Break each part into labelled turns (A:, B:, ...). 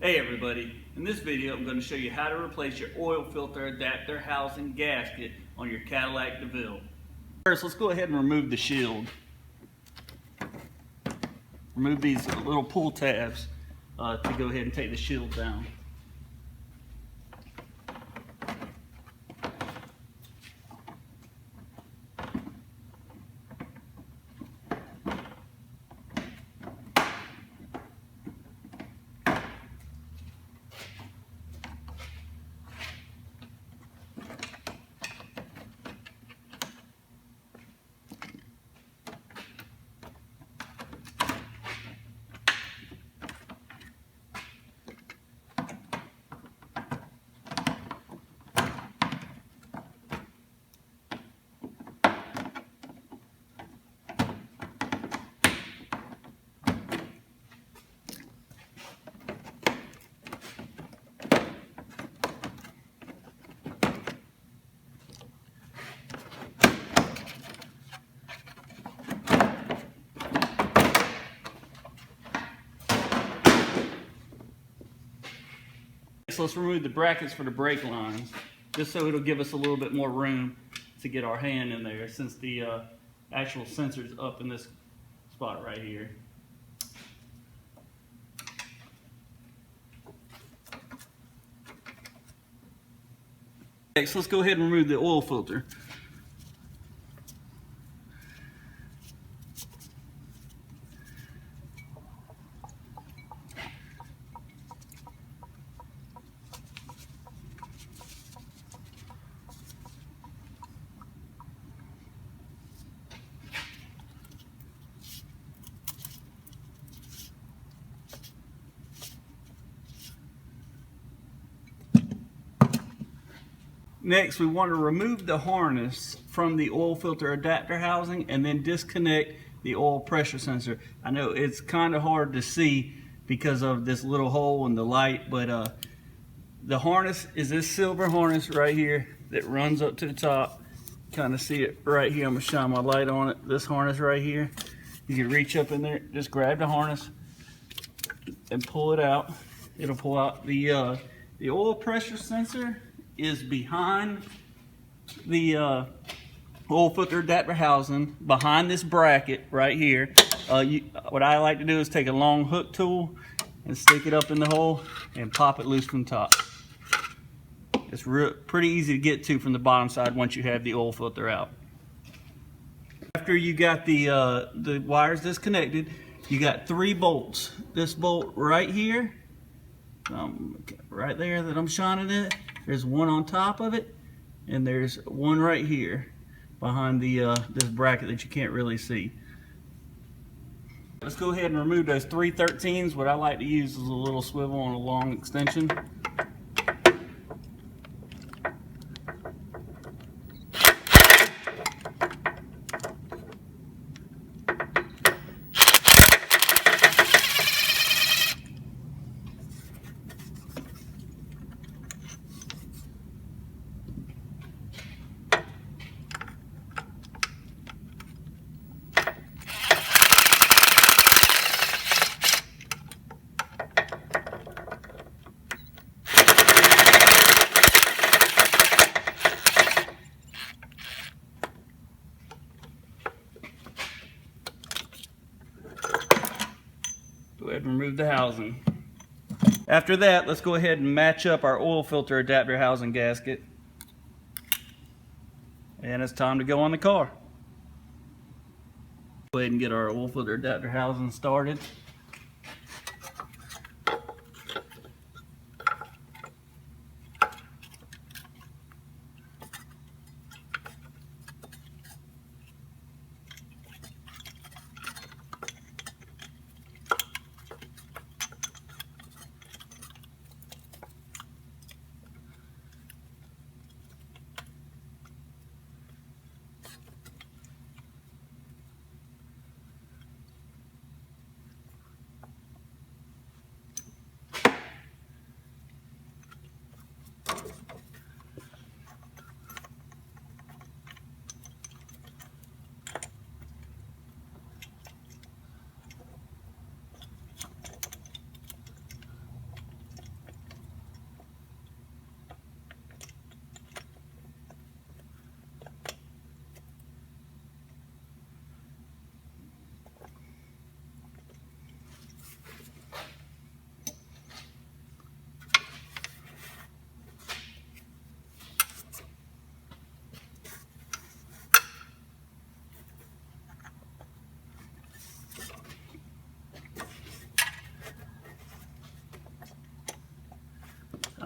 A: Hey everybody, in this video I'm going to show you how to replace your oil filter adapter housing gasket on your Cadillac Deville. First, let's go ahead and remove the shield. Remove these little pull tabs to go ahead and take the shield down. So let's remove the brackets for the brake lines, just so it'll give us a little bit more room to get our hand in there, since the actual sensor's up in this spot right here. Next, let's go ahead and remove the oil filter. Next, we want to remove the harness from the oil filter adapter housing and then disconnect the oil pressure sensor. I know it's kind of hard to see because of this little hole in the light, but the harness is this silver harness right here that runs up to the top. Kind of see it right here. I'm going to shine my light on it. This harness right here. You can reach up in there, just grab the harness and pull it out. It'll pull out the oil pressure sensor is behind the oil filter adapter housing, behind this bracket right here. What I like to do is take a long hook tool and stick it up in the hole and pop it loose from the top. It's pretty easy to get to from the bottom side once you have the oil filter out. After you got the wires disconnected, you got 3 bolts. This bolt right here, right there that I'm shining at, there's one on top of it, and there's one right here behind the this bracket that you can't really see. Let's go ahead and remove those 313s. What I like to use is a little swivel on a long extension. Go ahead and remove the housing. After that, let's go ahead and match up our oil filter adapter housing gasket. And it's time to go on the car. Go ahead and get our oil filter adapter housing started.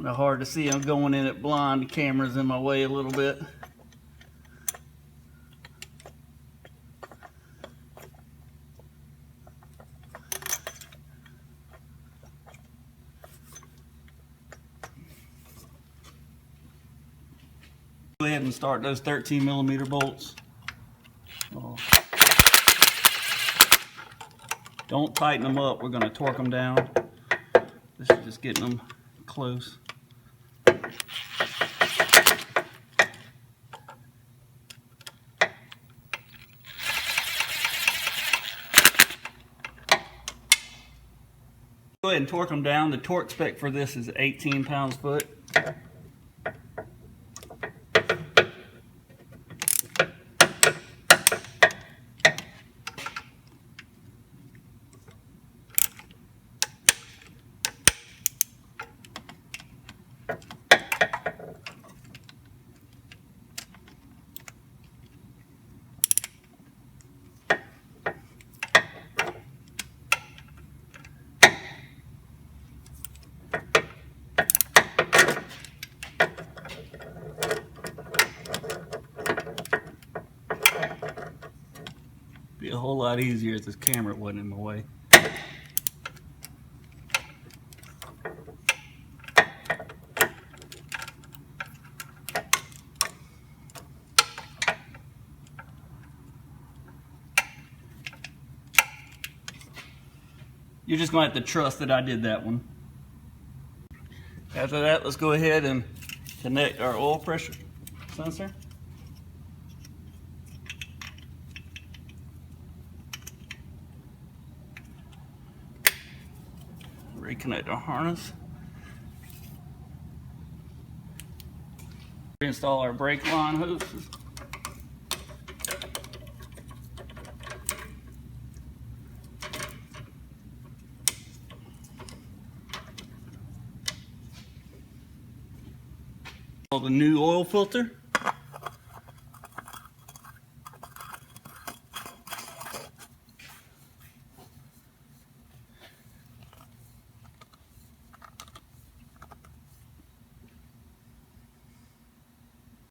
A: Kind of hard to see. I'm going in it blind. The camera's in my way a little bit. Go ahead and start those 13mm bolts. Oh. Don't tighten them up. We're going to torque them down. This is just getting them close. Go ahead and torque them down. The torque spec for this is 18 pounds-foot. Be a whole lot easier if this camera wasn't in my way. You're just going to have to trust that I did that one. After that, let's go ahead and connect our oil pressure sensor. Reconnect our harness. Install our brake line hoses. The new oil filter.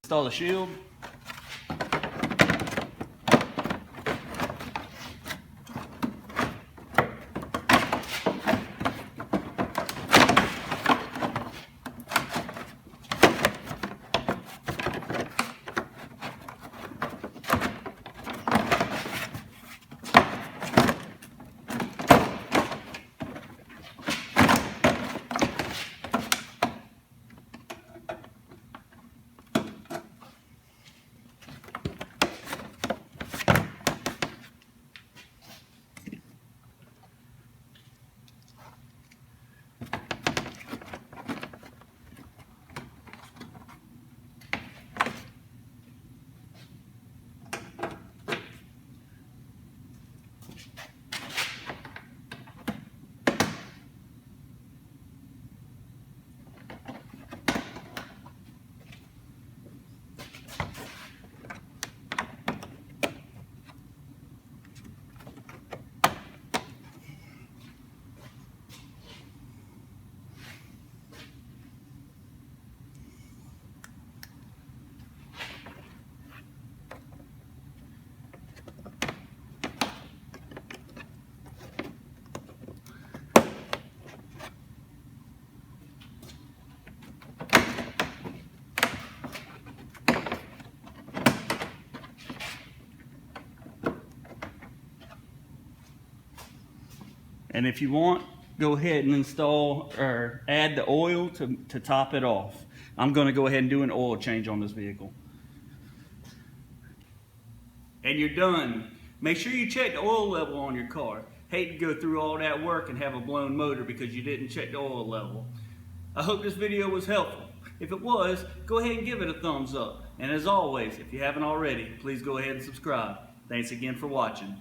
A: Install the shield. And if you want, go ahead and install or add the oil to top it off. I'm going to go ahead and do an oil change on this vehicle. And you're done. Make sure you check the oil level on your car. Hate to go through all that work and have a blown motor because you didn't check the oil level. I hope this video was helpful. If it was, go ahead and give it a thumbs up. And as always, if you haven't already, please go ahead and subscribe. Thanks again for watching.